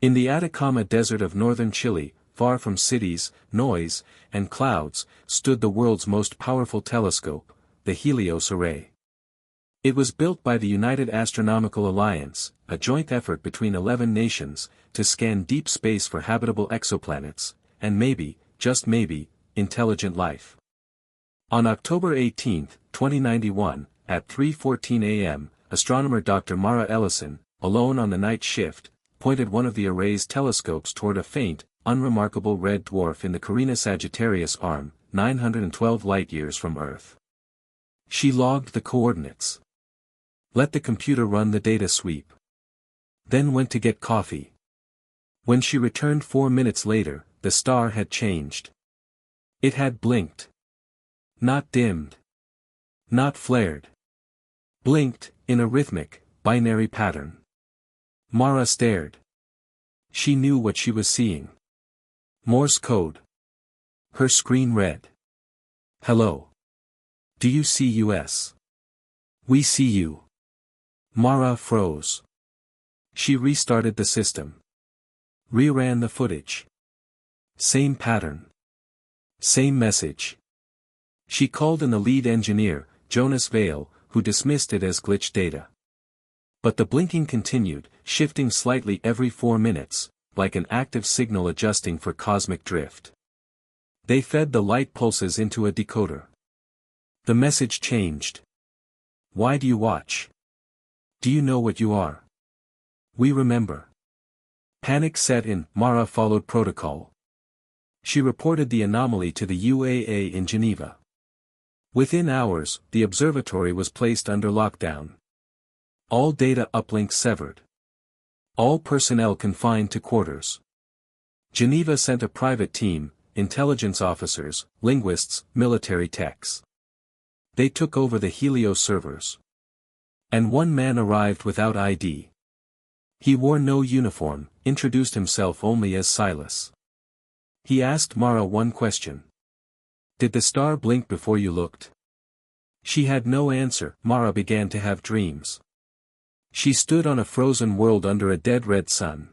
In the Atacama Desert of northern Chile, far from cities, noise, and clouds, stood the world's most powerful telescope, the Helios Array. It was built by the United Astronomical Alliance, a joint effort between 11 nations, to scan deep space for habitable exoplanets, and maybe, just maybe, intelligent life. On October 18, 2091, at 3:14 a.m., astronomer Dr. Mara Ellison, alone on the night shift, pointed one of the array's telescopes toward a faint, unremarkable red dwarf in the Carina Sagittarius arm, 912 light-years from Earth. She logged the coordinates. Let the computer run the data sweep. Then went to get coffee. When she returned 4 minutes later, the star had changed. It had blinked. Not dimmed. Not flared. Blinked, in a rhythmic, binary pattern. Mara stared. She knew what she was seeing. Morse code. Her screen read. Hello. Do you see us? We see you. Mara froze. She restarted the system. Reran the footage. Same pattern. Same message. She called in the lead engineer, Jonas Vale, who dismissed it as glitch data. But the blinking continued, shifting slightly every 4 minutes, like an active signal adjusting for cosmic drift. They fed the light pulses into a decoder. The message changed. Why do you watch? Do you know what you are? We remember. Panic set in. Mara followed protocol. She reported the anomaly to the UAA in Geneva. Within hours, the observatory was placed under lockdown. All data uplinks severed. All personnel confined to quarters. Geneva sent a private team, intelligence officers, linguists, military techs. They took over the Helios servers. And one man arrived without ID. He wore no uniform, introduced himself only as Silas. He asked Mara one question. Did the star blink before you looked? She had no answer. Mara began to have dreams. She stood on a frozen world under a dead red sun.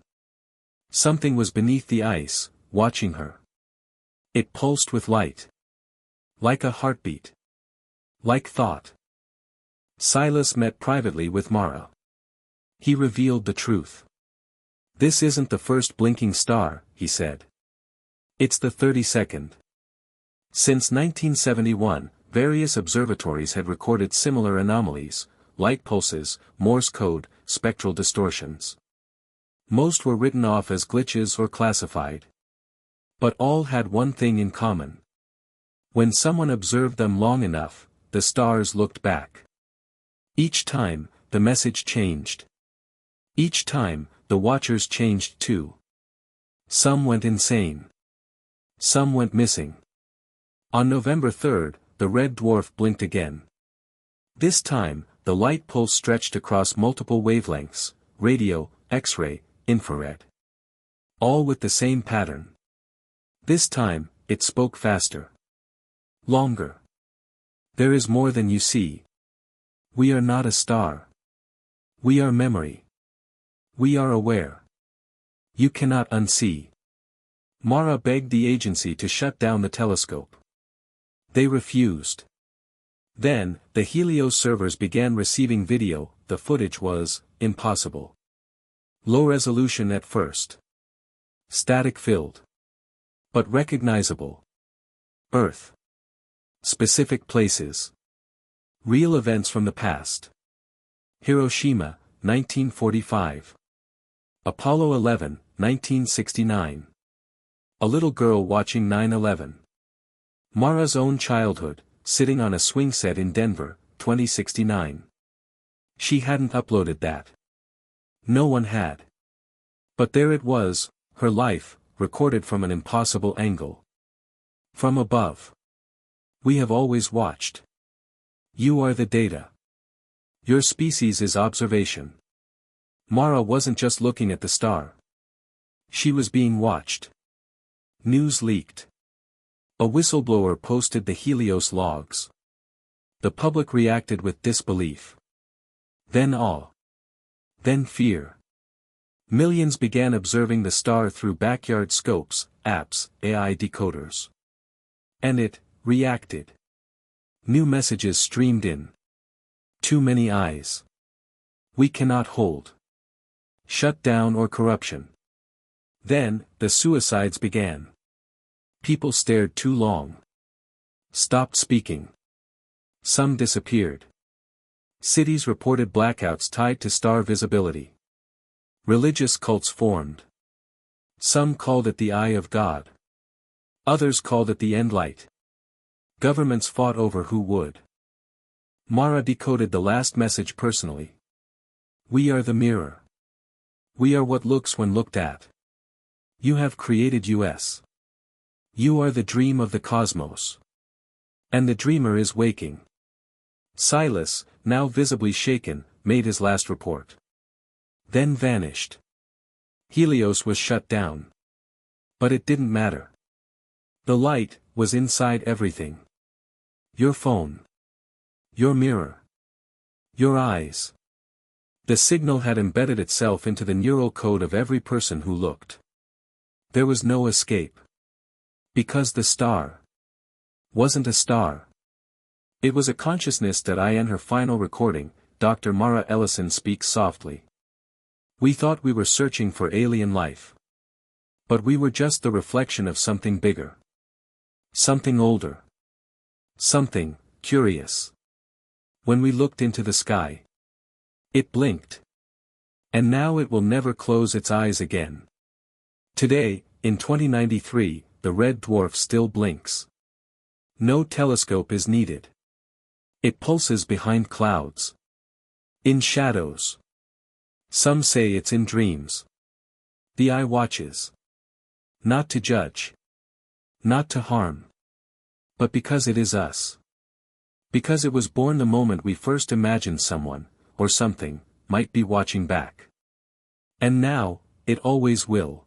Something was beneath the ice, watching her. It pulsed with light. Like a heartbeat. Like thought. Silas met privately with Mara. He revealed the truth. This isn't the first blinking star, he said. It's the 32nd. Since 1971, various observatories had recorded similar anomalies, light pulses, Morse code, spectral distortions. Most were written off as glitches or classified. But all had one thing in common. When someone observed them long enough, the stars looked back. Each time, the message changed. Each time, the watchers changed too. Some went insane. Some went missing. On November 3, the red dwarf blinked again. This time, the light pulse stretched across multiple wavelengths, radio, X-ray, infrared. All with the same pattern. This time, it spoke faster. Longer. There is more than you see. We are not a star. We are memory. We are aware. You cannot unsee. Mara begged the agency to shut down the telescope. They refused. Then, the Helios servers began receiving video. The footage was impossible. Low resolution at first. Static-filled. But recognizable. Earth. Specific places. Real events from the past. Hiroshima, 1945. Apollo 11, 1969. A little girl watching 9/11. Mara's own childhood, sitting on a swing set in Denver, 2069. She hadn't uploaded that. No one had. But there it was, her life, recorded from an impossible angle. From above. We have always watched. You are the data. Your species is observation. Mara wasn't just looking at the star. She was being watched. News leaked. A whistleblower posted the Helios logs. The public reacted with disbelief. Then awe. Then fear. Millions began observing the star through backyard scopes, apps, AI decoders. And it reacted. New messages streamed in. Too many eyes. We cannot hold. Shut down or corruption. Then, the suicides began. People stared too long. Stopped speaking. Some disappeared. Cities reported blackouts tied to star visibility. Religious cults formed. Some called it the eye of God. Others called it the end light. Governments fought over who would. Mara decoded the last message personally. We are the mirror. We are what looks when looked at. You have created us. You are the dream of the cosmos. And the dreamer is waking. Silas, now visibly shaken, made his last report. Then vanished. Helios was shut down. But it didn't matter. The light was inside everything. Your phone. Your mirror. Your eyes. The signal had embedded itself into the neural code of every person who looked. There was no escape. Because the star wasn't a star. It was a consciousness that in her final recording, Dr. Mara Ellison speaks softly. We thought we were searching for alien life. But we were just the reflection of something bigger. Something older. Something curious. When we looked into the sky, it blinked. And now it will never close its eyes again. Today, in 2093, the red dwarf still blinks. No telescope is needed. It pulses behind clouds. In shadows. Some say it's in dreams. The eye watches. Not to judge. Not to harm. But because it is us. Because it was born the moment we first imagined someone, or something, might be watching back. And now, it always will.